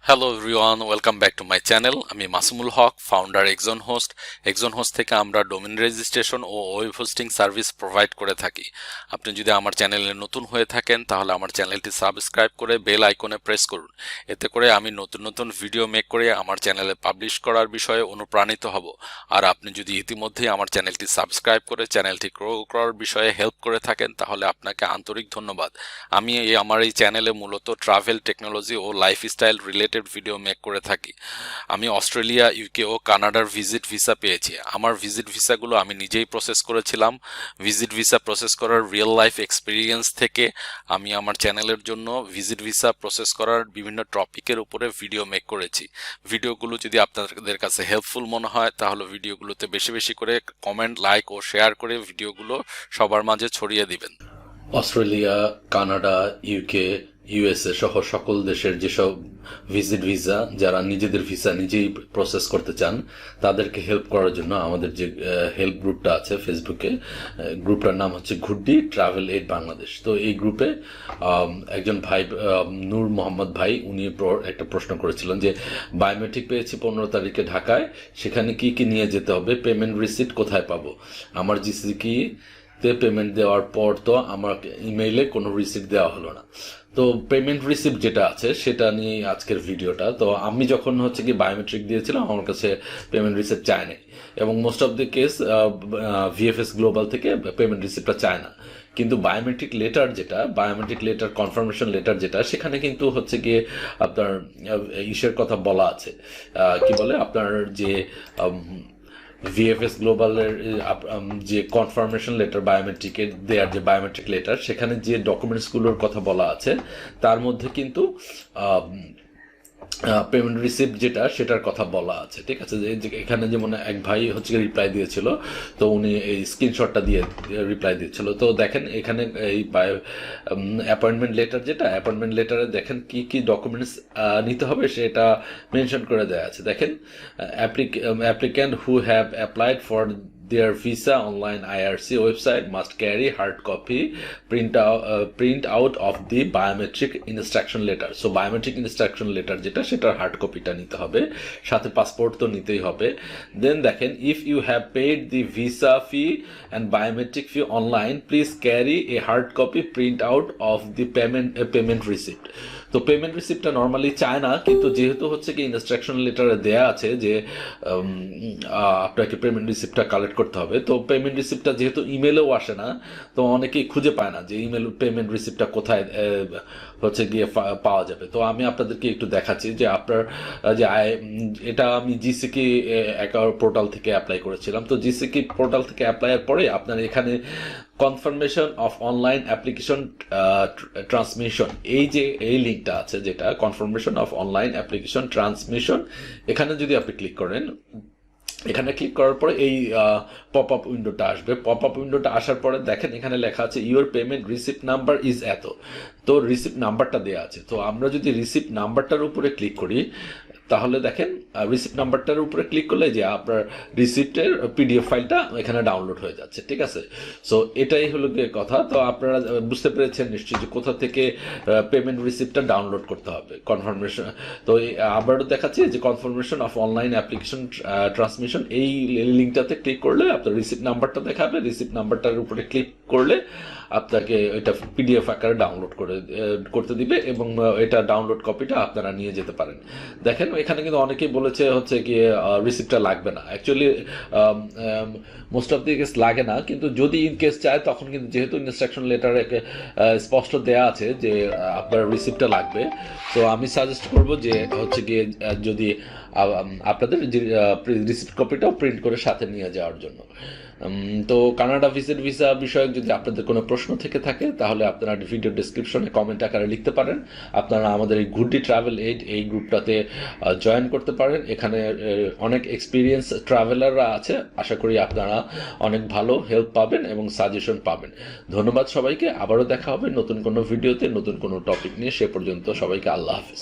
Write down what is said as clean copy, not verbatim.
Hello everyone, welcome back to my channel. আমি Masumul Haque, founder Exon Host. Exon Host থেকে আমরা domain registration ও web hosting service provide করে থাকি। আপনি যদি আমার চ্যানেলে নতুন হয়ে থাকেন তাহলে আমার চ্যানেলটি সাবস্ক্রাইব করে বেল আইকনে প্রেস করুন। এতে করে আমি নতুন নতুন ভিডিও মেক করে আমার চ্যানেলে পাবলিশ করার বিষয়ে অনুপ্রাণিত হব। আর আপনি যদি ইতিমধ্যেই আমার চ্যানেলটি সাবস্ক্রাইব করে চ্যানেলটি গ্রো করার বিষয়ে হেল্প করে থাকেন তাহলে আপনাকে আন্তরিক ধন্যবাদ। আমি আমার এই চ্যানেলে মূলত ট্রাভেল, টেকনোলজি ও লাইফস্টাইল রিলেটেড ভিডিও মেক করে থাকি। আমি অস্ট্রেলিয়া, ইউকে ও কানাডার ভিজিট ভিসা পেয়েছি। আমার ভিজিট ভিসাগুলো আমি নিজেই প্রসেস করেছিলাম। ভিজিট ভিসা প্রসেস করার রিয়েল লাইফ এক্সপিরিয়েন্স থেকে আমি আমার চ্যানেলের জন্য ভিজিট ভিসা প্রসেস করার বিভিন্ন টপিকের উপরে ভিডিও মেক করেছি। ভিডিওগুলো যদি আপনাদের কাছে হেল্পফুল মনে হয় তাহলে ভিডিওগুলোতে বেশি বেশি করে কমেন্ট, লাইক ও শেয়ার করে ভিডিওগুলো সবার মাঝে ছড়িয়ে দিবেন। অস্ট্রেলিয়া, কানাডা, ইউকে, ইউএসএ সহ সকল দেশের যেসব ভিজিট ভিসা যারা নিজেদের ভিসা নিজেই প্রসেস করতে চান তাদেরকে হেল্প করার জন্য আমাদের যে হেল্প গ্রুপটা আছে ফেসবুকে, গ্রুপটার নাম হচ্ছে ঘুড্ডি ট্রাভেল এইড বাংলাদেশ। তো এই গ্রুপে একজন ভাই, নূর মোহাম্মদ ভাই, উনি একটা প্রশ্ন করেছিলেন যে বায়োমেট্রিক পেয়েছি 15 তারিখে ঢাকায়, সেখানে কি কি নিয়ে যেতে হবে, পেমেন্ট রিসিপ্ট কোথায় পাবো? আমার জিসিকি তে পেমেন্ট দেওয়ার পর তো আমার ইমেইলে কোনো রিসিপ্ট দেওয়া হলো না। তো পেমেন্ট রিসিপ্ট যেটা আছে সেটা নিয়ে আজকের ভিডিওটা। তো আমি যখন হচ্ছে কি বায়োমেট্রিক দিয়েছিলাম আমার কাছে পেমেন্ট রিসিপ্ট চায় নাই, এবং most of the case VFS global থেকে পেমেন্ট রিসিপ্টটা চায় না। কিন্তু বায়োমেট্রিক লেটার কনফার্মেশন লেটার যেটা, সেখানে কিন্তু হচ্ছে গিয়ে আপনার ইসের কথা বলা আছে, কি বলে আপনার যে ভিএফএস গ্লোবালের যে কনফার্মেশন লেটার বায়োমেট্রিকের দেয়ার যে বায়োমেট্রিক লেটার, সেখানে যে ডকুমেন্টসগুলোর কথা বলা আছে তার মধ্যে কিন্তু পেমেন্ট রিসিপ্ট যেটা সেটার কথা বলা আছে। ঠিক আছে, যে এখানে যেমন এক ভাই হচ্ছে রিপ্লাই দিয়েছিল, তো উনি এই স্ক্রিনশটটা দিয়ে রিপ্লাই দিয়েছিল। তো দেখেন এখানে এই অ্যাপয়েন্টমেন্ট লেটারে দেখেন কি কি ডকুমেন্টস নিতে হবে সেটা মেনশন করে দেওয়া আছে। দেখেন, applicant who have applied for their visa online IRC website must carry hard copy print out of the biometric instruction letter. So biometric instruction letter যেটা সেটার হার্ড কপিটা নিতে হবে, সাথে পাসপোর্ট তো নিতেই হবে। দেন দেখেন, if you have paid the visa fee and biometric fee online, please carry a hard copy print out of the payment receipt. তো পেমেন্ট রিসিপ্টটা নর্মালি চায় না, কিন্তু যেহেতু হচ্ছে কি ইনস্ট্রাকশন লেটারে দেয়া আছে যে আপনাকে পেমেন্ট রিসিপ্টটা কালেক্ট করতে হবে, তো পেমেন্ট রিসিপ্টটা যেহেতু ইমেলেও আসে না, তো অনেকেই খুঁজে পায় না যে ইমেল পেমেন্ট রিসিপ্টটা কোথায় হচ্ছে গিয়ে পাওয়া যাবে। তো আমি আপনাদেরকে একটু দেখাচ্ছি যে আপনার যে এটা আমি জিসিকি পোর্টাল থেকে অ্যাপ্লাই করেছিলাম। তো জিসিকি পোর্টাল থেকে অ্যাপ্লাইয়ের পরে আপনার এখানে confirmation of online application transmission, এই লিঙ্কটা আছে যেটা confirmation of online application transmission, এখানে যদি আপনি ক্লিক করেন, এখানে ক্লিক করার পরে এই পপ আপ উইন্ডোটা আসবে। পপ আপ উইন্ডোটা আসার পরে দেখেন এখানে লেখা আছে your payment receipt number is এত। তো রিসিপ্ট নাম্বারটা দেওয়া আছে। তো আমরা যদি রিসিপ্ট নাম্বারটার উপরে ক্লিক করি তাহলে দেখেন রিসিপ্ট নাম্বারটার উপরে ক্লিক করলে যে আপনার রিসিপ্টের পিডিএফ ফাইলটা এখানে ডাউনলোড হয়ে যাচ্ছে। ঠিক আছে, সো এটাই হলো গিয়ে কথা। তো আপনারা বুঝতে পেরেছেন নিশ্চয়ই যে কোথা থেকে পেমেন্ট রিসিপ্টটা ডাউনলোড করতে হবে। কনফার্মেশন, তো আবারও দেখাচ্ছি যে confirmation of online application transmission, এই লিঙ্কটাতে ক্লিক করলে আপনার রিসিপ্ট নাম্বারটা দেখাবে। রিসিপ্ট নাম্বারটার উপরে ক্লিক করলে আপনাকে এটা পিডিএফ আকারে ডাউনলোড করতে দিবে, এবং এটা ডাউনলোড কপিটা আপনারা নিয়ে যেতে পারেন। দেখেন এখানে কিন্তু অনেকেই বলেছে হচ্ছে কি রিসিপ্টটা লাগবে না। Actually most of the case লাগে না, কিন্তু যদি ইন কেস চায় তখন কিন্তু যেহেতু ইনস্ট্রাকশন লেটারে স্পষ্ট দেয়া আছে যে আপনার রিসিপ্টটা লাগবে, তো আমি সাজেস্ট করব যে হচ্ছে গিয়ে যদি আপনাদের রিসিপ্ট কপিটাও প্রিন্ট করে সাথে নিয়ে যাওয়ার জন্য। তো কানাডা ভিজিট ভিসা বিষয়ক যদি আপনাদের কোনো প্রশ্ন থেকে থাকে তাহলে আপনারা ভিডিও ডেসক্রিপশনে কমেন্ট আকারে লিখতে পারেন। আপনারা আমাদের এই ঘুড্ডি ট্রাভেল এইড এই গ্রুপটাতে জয়েন করতে পারেন। এখানে অনেক এক্সপিরিয়েন্স ট্রাভেলাররা আছে, আশা করি আপনারা অনেক ভালো হেল্প পাবেন এবং সাজেশন পাবেন। ধন্যবাদ সবাইকে, আবারও দেখা হবে নতুন কোনো ভিডিওতে নতুন কোনো টপিক নিয়ে। সে পর্যন্ত সবাইকে আল্লাহ হাফেজ।